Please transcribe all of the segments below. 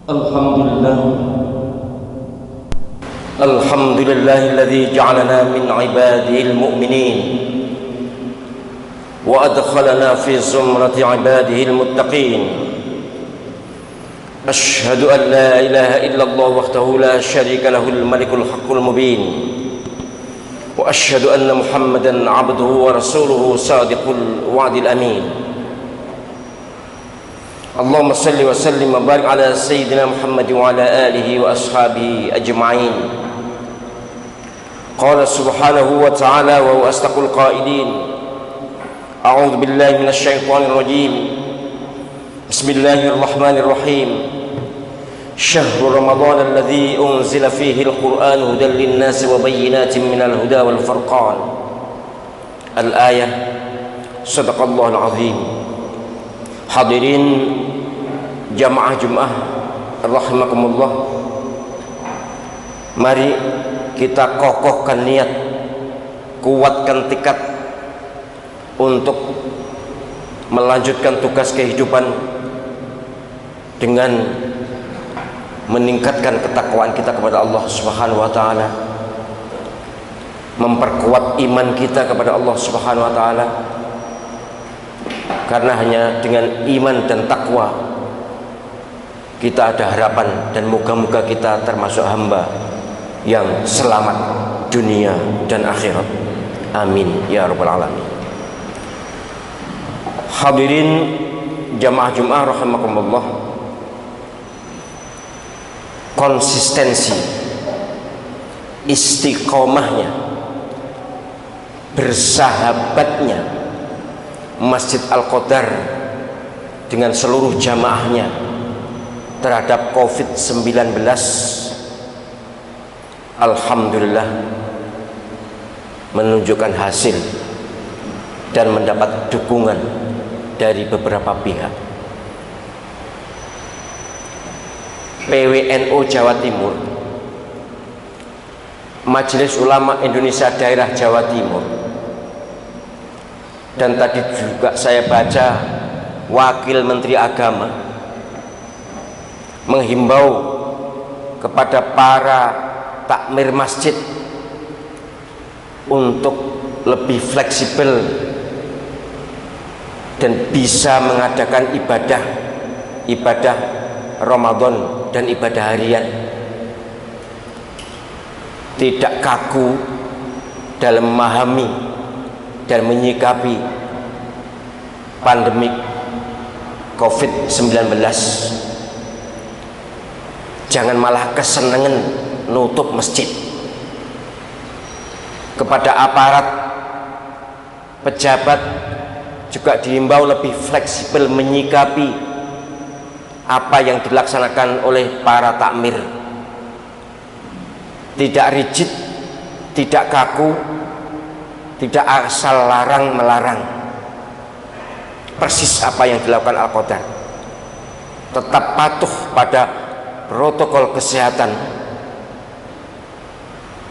Alhamdulillah, alhamdulillahilladzi ja'alana min ibadihil mu'minin wa adkhalana fi zumrati ibadihil muttaqin. Ashhadu an la ilaha illallah wahdahu la syarika lahul malikul haqqul mubin wa ashhadu anna Muhammadan abduhu wa rasuluhu sadiqul wa'dil amin. Allahumma salli wa sallim wa barik ala sayyidina Muhammad wa ala alihi wa ashabihi ajma'in. Qala subhanahu wa ta'ala wa huwa asdaqul qailin. A'udzu billahi minasy syaithanir rajim. Bismillahirrahmanir rahim. Syahrul Ramadan alladzi unzila fihi al-Qur'an hudan lin-nasi wa bayyinatin minal huda wal furqan. Al-ayah. Shadaqallahul azim. Hadirin jamaah Jumat rahimakumullah, mari kita kokohkan niat, kuatkan tekad untuk melanjutkan tugas kehidupan dengan meningkatkan ketakwaan kita kepada Allah Subhanahu wa taala, memperkuat iman kita kepada Allah Subhanahu wa taala. Karena hanya dengan iman dan takwa kita ada harapan, dan moga-moga kita termasuk hamba yang selamat dunia dan akhirat. Amin ya rabbal alamin. Hadirin jamaah Jumat rahimakumullah, konsistensi, istiqomahnya, bersahabatnya Masjid Al-Qadar dengan seluruh jamaahnya terhadap COVID-19, alhamdulillah menunjukkan hasil dan mendapat dukungan dari beberapa pihak. PWNU Jawa Timur, Majelis Ulama Indonesia Daerah Jawa Timur, dan tadi juga saya baca Wakil Menteri Agama menghimbau kepada para takmir masjid untuk lebih fleksibel dan bisa mengadakan ibadah Ramadan dan ibadah harian, tidak kaku dalam memahami dan menyikapi pandemik COVID-19. Jangan malah kesenangan nutup masjid. Kepada aparat, pejabat juga diimbau lebih fleksibel menyikapi apa yang dilaksanakan oleh para takmir. Tidak rigid, tidak kaku, tidak asal larang melarang. Persis apa yang dilakukan Al-Qadar. Tetap patuh pada protokol kesehatan,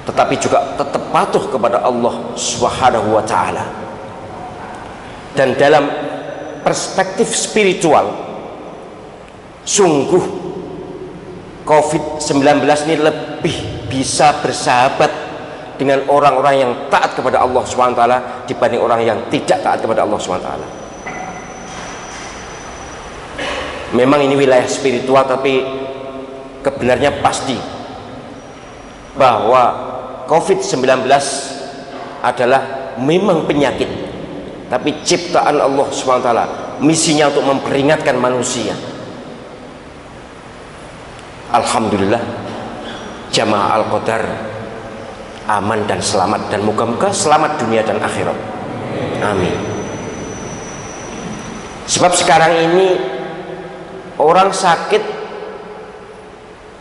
tetapi juga tetap patuh kepada Allah Subhanahu wa ta'ala. Dan dalam perspektif spiritual, sungguh COVID-19 ini lebih bisa bersahabat dengan orang-orang yang taat kepada Allah SWT dibanding orang yang tidak taat kepada Allah SWT. Memang ini wilayah spiritual, tapi kebenarnya pasti bahwa COVID-19 adalah memang penyakit, tapi ciptaan Allah SWT, misinya untuk memperingatkan manusia. Alhamdulillah jamaah Al-Qadar aman dan selamat, dan moga-moga selamat dunia dan akhirat. Amin. Sebab sekarang ini orang sakit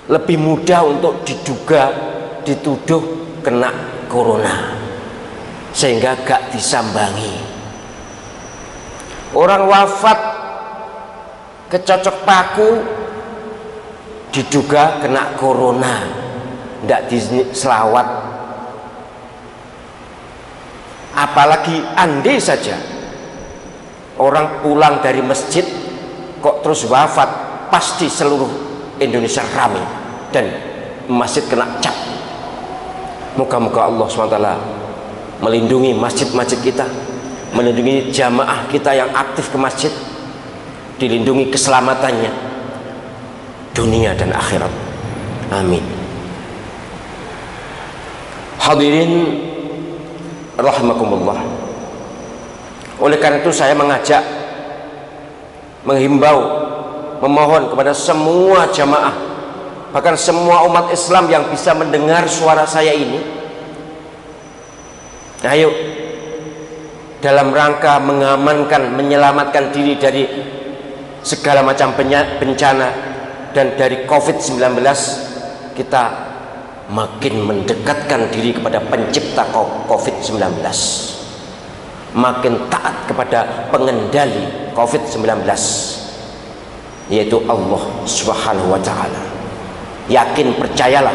lebih mudah untuk dituduh kena corona, sehingga gak disambangi. Orang wafat kecocok paku diduga kena corona, ndak diselawat. Apalagi andai saja orang pulang dari masjid kok terus wafat, pasti seluruh Indonesia ramai dan masjid kena cap. Moga-moga Allah SWT melindungi masjid-masjid kita, melindungi jamaah kita yang aktif ke masjid, dilindungi keselamatannya dunia dan akhirat. Amin. Hadirin rahimakumullah. Oleh karena itu saya mengajak, menghimbau, memohon kepada semua jamaah, bahkan semua umat Islam yang bisa mendengar suara saya ini, ayo dalam rangka mengamankan, menyelamatkan diri dari segala macam bencana dan dari COVID-19, kita makin mendekatkan diri kepada pencipta COVID-19, makin taat kepada pengendali COVID-19, yaitu Allah Subhanahu wa Ta'ala. Yakin, percayalah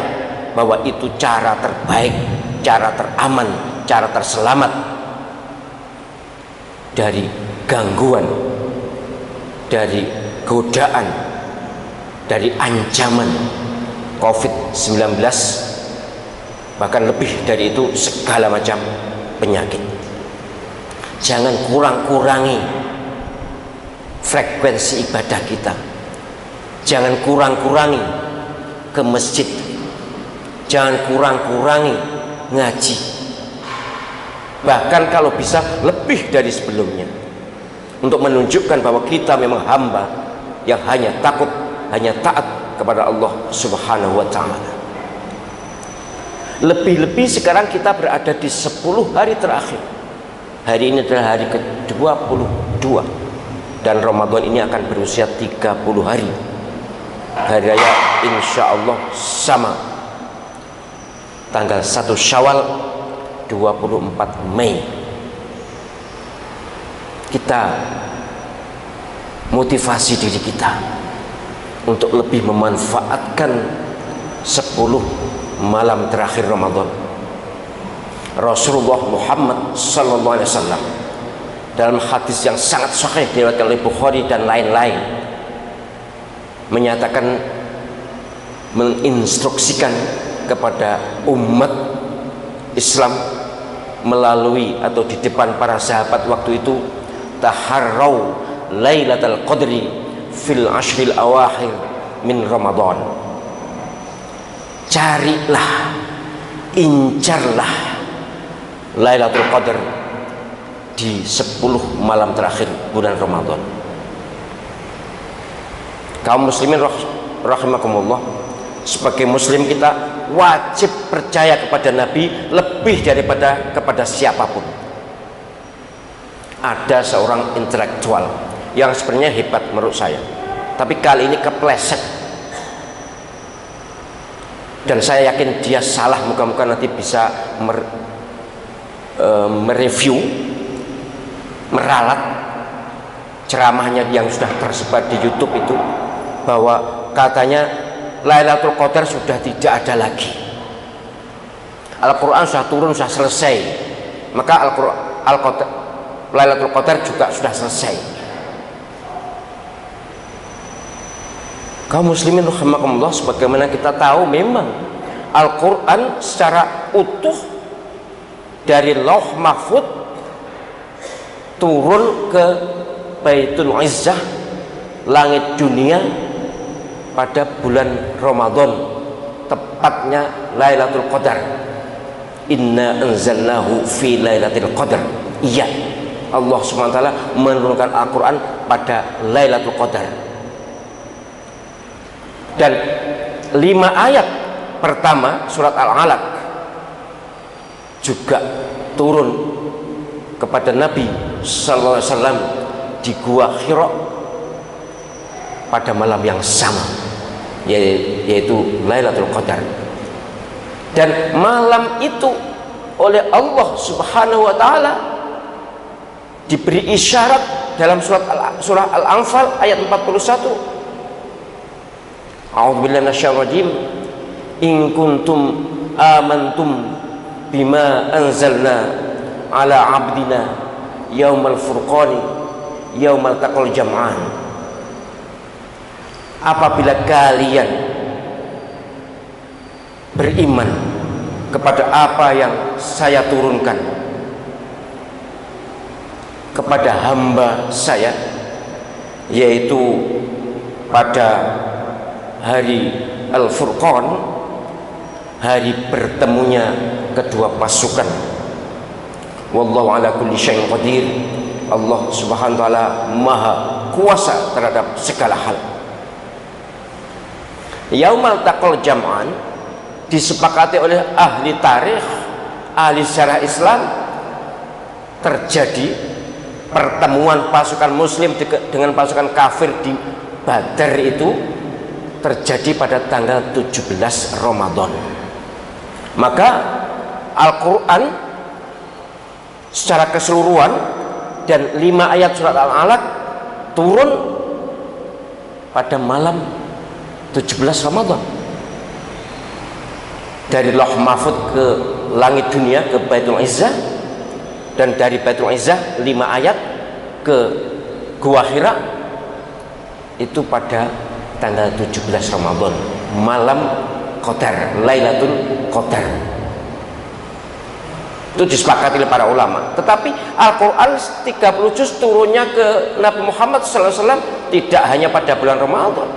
bahwa itu cara terbaik, cara teraman, cara terselamat dari gangguan, dari godaan, dari ancaman COVID-19, bahkan lebih dari itu segala macam penyakit. Jangan kurang-kurangi frekuensi ibadah kita, jangan kurang-kurangi ke masjid, jangan kurang-kurangi ngaji, bahkan kalau bisa lebih dari sebelumnya, untuk menunjukkan bahwa kita memang hamba yang hanya takut, hanya taat kepada Allah Subhanahu wa Ta'ala. Lebih-lebih sekarang kita berada di 10 hari terakhir. Hari ini adalah hari ke-22 dan Ramadan ini akan berusia 30 hari. Hari raya insya Allah sama, tanggal 1 Syawal 24 Mei. Kita motivasi diri kita untuk lebih memanfaatkan 10 malam terakhir Ramadan. Rasulullah Muhammad sallallahu alaihi wasallam dalam hadis yang sangat sahih diriwayatkan oleh Bukhari dan lain-lain menyatakan, menginstruksikan kepada umat Islam melalui atau di depan para sahabat waktu itu, taharrau lailatul qadri fil ashril awakhir min Ramadan. Carilah, incarlah Lailatul Qadar di 10 malam terakhir bulan Ramadan. Kaum muslimin rahimakumullah, sebagai muslim kita wajib percaya kepada Nabi lebih daripada kepada siapapun. Ada seorang intelektual yang sebenarnya hebat menurut saya, tapi kali ini kepleset, dan saya yakin dia salah. Moga-moga nanti bisa mereview, meralat ceramahnya yang sudah tersebar di YouTube itu, bahwa katanya Lailatul Qadar sudah tidak ada lagi. Al-Quran sudah turun, sudah selesai, maka Lailatul Qadar juga sudah selesai. Kaum muslimin rahimakumullah, sebagaimana kita tahu, memang Al-Quran secara utuh dari Lauh Mahfud turun ke Baitul Izzah, langit dunia, pada bulan Ramadan, tepatnya Lailatul Qadar. Inna anzalnahu fi Lailatul Qadar. Iya, Allah SWT menurunkan Al-Quran pada Lailatul Qadar. Dan 5 ayat pertama surat Al-Alaq juga turun kepada Nabi sallallahu alaihi wasallam di Gua Hira pada malam yang sama, yaitu Lailatul Qadar. Dan malam itu oleh Allah Subhanahu wa Ta'ala diberi isyarat dalam surah Al-Anfal ayat 41. A'udzubillahi minasyaitonir rajim. In kuntum amantum bima anzalna ala abdina yaumal furqani yaumal taqal jam'an. apabila kalian beriman kepada apa yang saya turunkan kepada hamba saya, yaitu pada hari Al-Furqan, hari bertemunya kedua pasukan. Wallahu ala kulli syai'in qadir. Allah subhanahu wa ta'ala maha kuasa terhadap segala hal. Yaumal taqal jam'an disepakati oleh ahli tarikh, ahli sejarah Islam, terjadi pertemuan pasukan muslim dengan pasukan kafir di Badar itu terjadi pada tanggal 17 Ramadan. Maka Al-Quran secara keseluruhan dan 5 ayat surat Al-Alaq turun pada malam 17 Ramadan. Dari Lauh Mahfud ke langit dunia, ke Baitul Izzah, dan dari Baitul Izzah 5 ayat ke Gua Hira, itu pada tanggal 17 Ramadan, malam Qadar, Lailatul Qadar. Itu disepakati oleh para ulama. Tetapi Al-Quran 30 juz turunnya ke Nabi Muhammad SAW tidak hanya pada bulan Ramadan,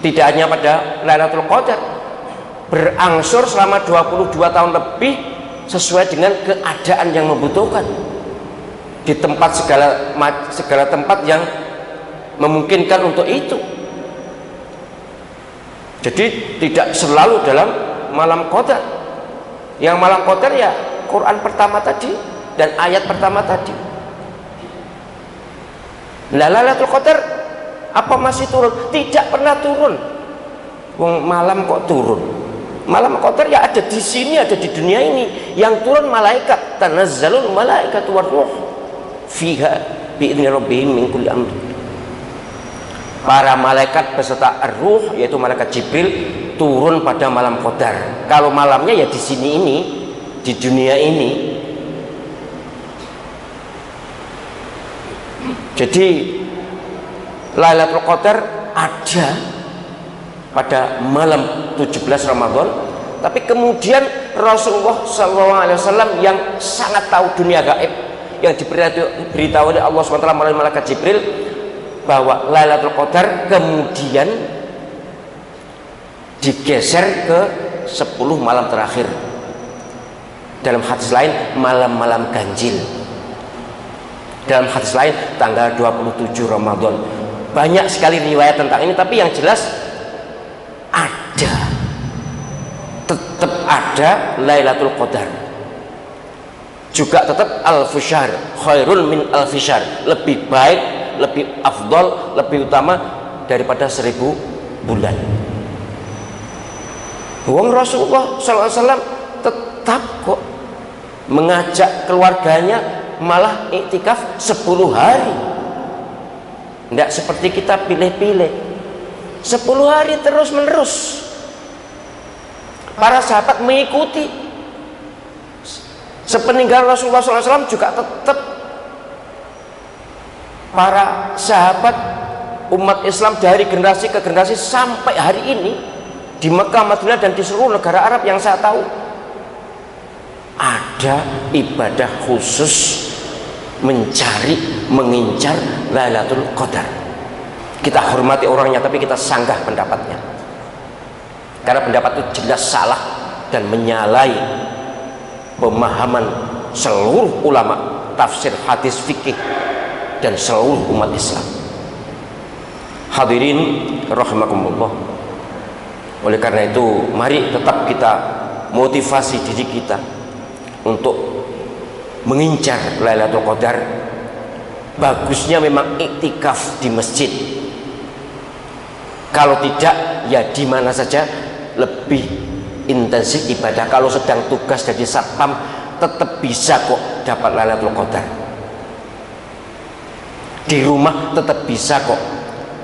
tidak hanya pada Lailatul Qadar, berangsur selama 22 tahun lebih sesuai dengan keadaan yang membutuhkan di tempat segala tempat yang memungkinkan untuk itu. Jadi tidak selalu dalam malam Qadar. Yang malam Qadar ya Quran pertama tadi dan ayat pertama tadi. Lailatul Qadar apa masih turun? Tidak pernah turun. Wong malam kok turun? Malam Qadar ya ada di sini, ada di dunia ini. Yang turun malaikat, tanazzalul malaikatu waruh fiha bi'izni rabbihim min kulli amr. Para malaikat beserta ar-ruh, yaitu malaikat Jibril, turun pada malam Qadar. Kalau malamnya ya di sini ini, di dunia ini. Jadi Lailatul Qadar ada pada malam 17 Ramadan, tapi kemudian Rasulullah SAW yang sangat tahu dunia gaib, yang diberitahu oleh Allah SWT melalui malaikat Jibril bahwa Lailatul Qadar kemudian digeser ke 10 malam terakhir. Dalam hadis lain malam-malam ganjil, dalam hadis lain tanggal 27 Ramadan. Banyak sekali riwayat tentang ini, tapi yang jelas ada, tetap ada Lailatul Qadar. Juga tetap alfu syahr khairun min alfi syahr, lebih baik, lebih afdol, lebih utama daripada 1000 bulan. Wong Rasulullah SAW tetap kok mengajak keluarganya malah iktikaf 10 hari. Tidak seperti kita pilih-pilih 10 hari terus menerus. Para sahabat mengikuti. Sepeninggal Rasulullah SAW juga tetap para sahabat umat Islam dari generasi ke generasi sampai hari ini di Mekah, Madinah, dan di seluruh negara Arab yang saya tahu ada ibadah khusus mencari, mengincar Lailatul Qadar. Kita hormati orangnya, tapi kita sanggah pendapatnya, karena pendapat itu jelas salah dan menyalahi pemahaman seluruh ulama tafsir, hadis, fikih, dan seluruh umat Islam. Hadirin rahimakumullah. Oleh karena itu, mari tetap kita motivasi diri kita untuk mengincar Lailatul Qadar. Bagusnya memang iktikaf di masjid. Kalau tidak, ya di mana saja lebih intensif ibadah. Kalau sedang tugas jadi satpam, tetap bisa kok dapat Lailatul Qadar. Di rumah tetap bisa kok.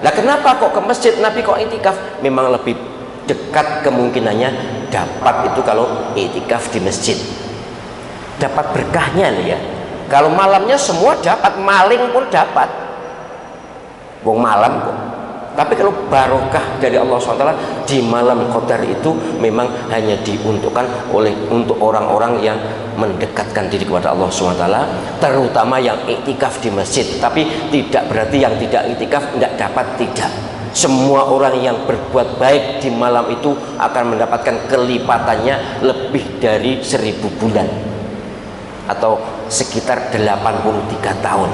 Nah, kenapa kok ke masjid? Nabi kok iktikaf? Memang lebih dekat kemungkinannya dapat itu kalau iktikaf di masjid. Dapat berkahnya nih ya. Kalau malamnya semua dapat, maling pun dapat. Wong malam kok. Tapi kalau barokah dari Allah SWT di malam Qadar itu memang hanya diuntukkan untuk orang-orang yang mendekatkan diri kepada Allah SWT, terutama yang iktikaf di masjid. Tapi tidak berarti yang tidak iktikaf tidak dapat, tidak. Semua orang yang berbuat baik di malam itu akan mendapatkan kelipatannya lebih dari 1000 bulan atau sekitar 83 tahun.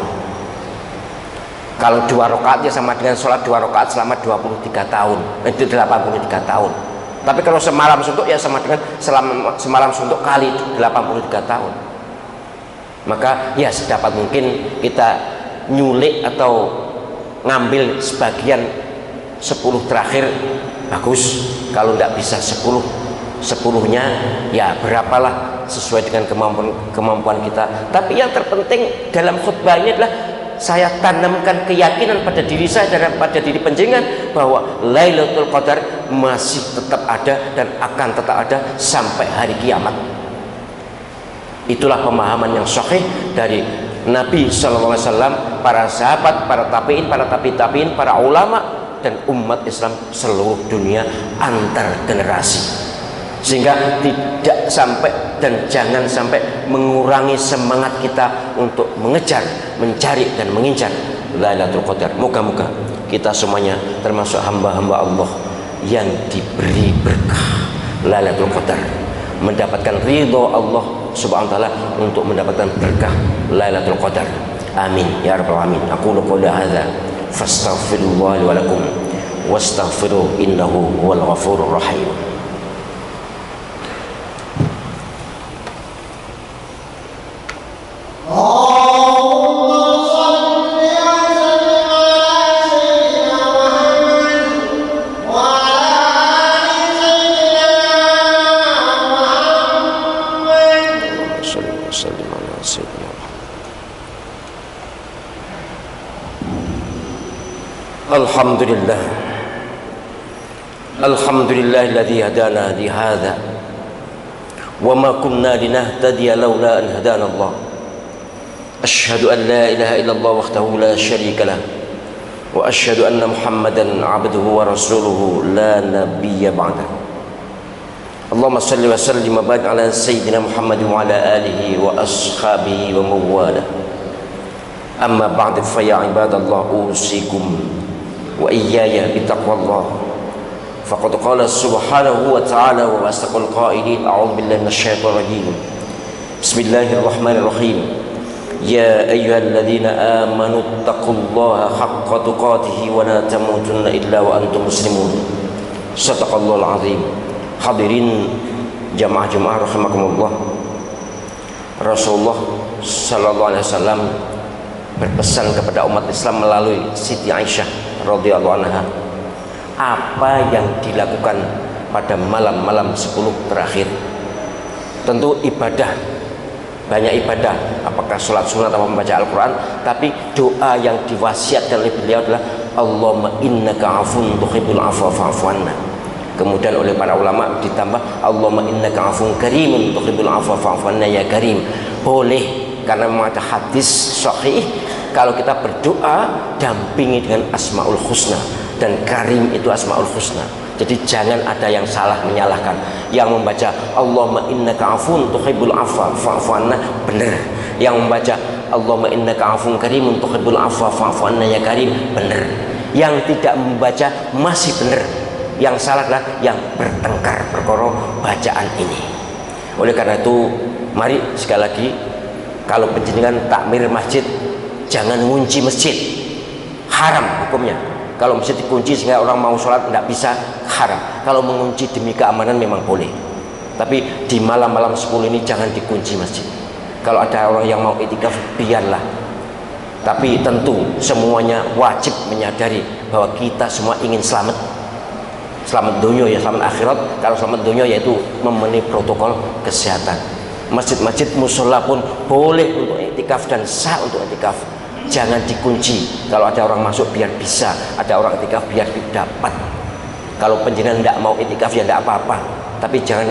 Kalau 2 rakaat ya sama dengan sholat 2 rakaat selama 23 tahun, itu 83 tahun. Tapi kalau semalam suntuk ya sama dengan semalam suntuk kali 83 tahun. Maka ya sedapat mungkin kita nyulik atau ngambil sebagian 10 terakhir bagus. Kalau tidak bisa 10-nya ya berapalah sesuai dengan kemampuan kita. Tapi yang terpenting dalam khutbah ini adalah saya tanamkan keyakinan pada diri saya dan pada diri penjenengan bahwa Lailatul Qadar masih tetap ada dan akan tetap ada sampai hari kiamat. Itulah pemahaman yang sahih dari Nabi SAW, para sahabat, para tabi'in, para tabi'in, para ulama dan umat Islam seluruh dunia antar generasi. Sehingga tidak sampai dan jangan sampai mengurangi semangat kita untuk mengejar, mencari dan mengincar Lailatul Qadar. Moga-moga kita semuanya termasuk hamba-hamba Allah yang diberi berkah Lailatul Qadar, mendapatkan ridho Allah Subhanahu wa taala untuk mendapatkan berkah Lailatul Qadar. Amin ya rabbal alamin. Aqulu qouli hadza fastaghfirullah li wa lakum wastaghfiruh innahu huwal ghafurur rahim. Alhamdulillah, alhamdulillahilladzi hadana li hadza wa ma kunna linahtadiya laula an hadana Allah. Asyhadu an la ilaha illallah wahdahu la syarika lah wa asyhadu anna Muhammadan abduhu wa rasuluhu la nabiyya ba'dah. Allahumma salli wa sallim wa barik ala sayyidina Muhammad wa ala alihi wa ashabihi wa mawala. Amma ba'd fa ya ibadallah usikum wa iyaya bitaqwallah. Faqad qala subhanahu wa ta'ala wa asdaqal qailin a'udzu billahi minasyaitonir rajim. Bismillahirrahmanirrahim. Ya ayyuhalladzina amanu taqullaha haqqa tuqatih wa la tamutunna illa wa antum muslimun. Shadaqallahul azim. Hadirin jamaah rahimakumullah. Rasulullah sallallahu alaihi wasallam berpesan kepada umat Islam melalui Siti Aisyah radhiyallahu anha apa yang dilakukan pada malam-malam 10 terakhir. Tentu ibadah, banyak ibadah, apakah sholat sunat atau membaca Al-Quran, tapi doa yang diwasiatkan oleh beliau adalah Allahumma innaka afun tuhibbul afwa fa'fu anna. Kemudian oleh para ulama ditambah Allahumma innaka afun karimun tuhibbul afwa fa'fu anna ya karim. Boleh, karena memang ada hadis sahih kalau kita berdoa dampingi dengan Asmaul Husna, dan Karim itu Asmaul Husna. Jadi jangan ada yang salah menyalahkan. Yang membaca Allahumma innaka afun tuhibbul afwa fa'fu anna benar. Yang membaca Allahumma innaka afun karimun tuhibbul afwa fa'fu anna ya karim benar. Yang tidak membaca masih benar. Yang salah adalah yang bertengkar perkara bacaan ini. Oleh karena itu mari sekali lagi, kalau penjenengan takmir masjid jangan ngunci masjid, haram hukumnya. Kalau masjid dikunci sehingga orang mau sholat tidak bisa, haram. Kalau mengunci demi keamanan memang boleh, tapi di malam-malam 10 ini jangan dikunci masjid. Kalau ada orang yang mau itikaf biarlah, tapi tentu semuanya wajib menyadari bahwa kita semua ingin selamat dunia ya, selamat akhirat. Kalau selamat dunia yaitu memenuhi protokol kesehatan. Masjid-masjid musola pun boleh untuk iktikaf dan sah untuk iktikaf. Jangan dikunci. Kalau ada orang masuk biar bisa, ada orang iktikaf biar dapat. Kalau penjenengan tidak mau iktikaf ya tidak apa-apa, tapi jangan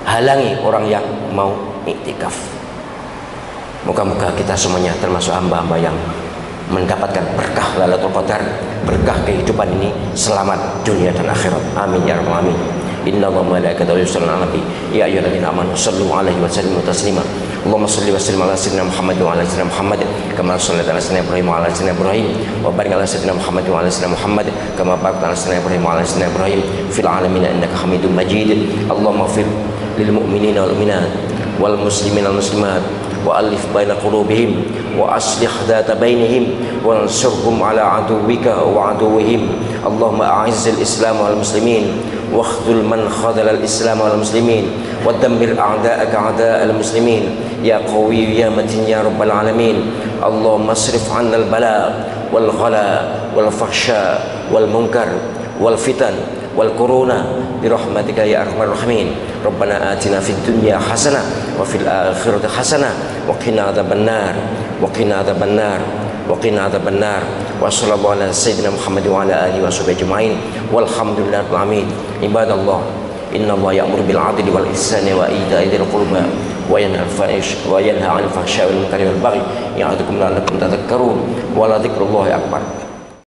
halangi orang yang mau iktikaf. Moga-moga kita semuanya termasuk hamba-hamba yang mendapatkan berkah Lailatul Qadar, berkah kehidupan ini, selamat dunia dan akhirat. Amin ya rabbal alamin. Inna Allaha wa malaikatahu yusholluna 'alan nabi ya ayyuhalladzina amanu shallu 'alaihi wa sallimu taslima. Allahumma shalli wa sallim ala sayyidina Muhammad wa ala sayyidina Muhammad kama shallaita ala sayyidina Ibrahim wa ala sayyidina Ibrahim wa barik ala sayyidina Muhammad wa ala sayyidina Muhammad kama barakta ala sayyidina Ibrahim wa ala sayyidina Ibrahim fil alamin innaka Hamidum Majid. Allahumma ighfir lil mu'minina wal mu'minat wal muslimina wal muslimat wa alif baina qulubihim wa aslih dhata bainihim wa ansurhum ala aduwwika wa aduwwihim. Allahumma a'izzil islam wal muslimin واخذل من خذل الإسلام والمسلمين ودمر أعداءك أعداء المسلمين يا قوي يا متين يا رب العالمين. اللهم اصرف عنا البلاء والغلاء والفحشاء والمنكر والفتن والكورونا برحمتك يا أرحم الراحمين. ربنا آتنا في الدنيا حسنة وفي الآخرة حسنة وقنا عذاب النار وقنا عذاب النار وقنا عذاب النار. وصلى الله على سيدنا محمد وعلى آله وصحبه أجمعين والحمد لله رب العالمين. عباد الله إن الله يأمر بالعدل والإحسان وإيتاء ذي القربى وينهى عن الفحشاء والمنكر والبغي يعظكم لعلكم تذكرون ولذكر الله أكبر.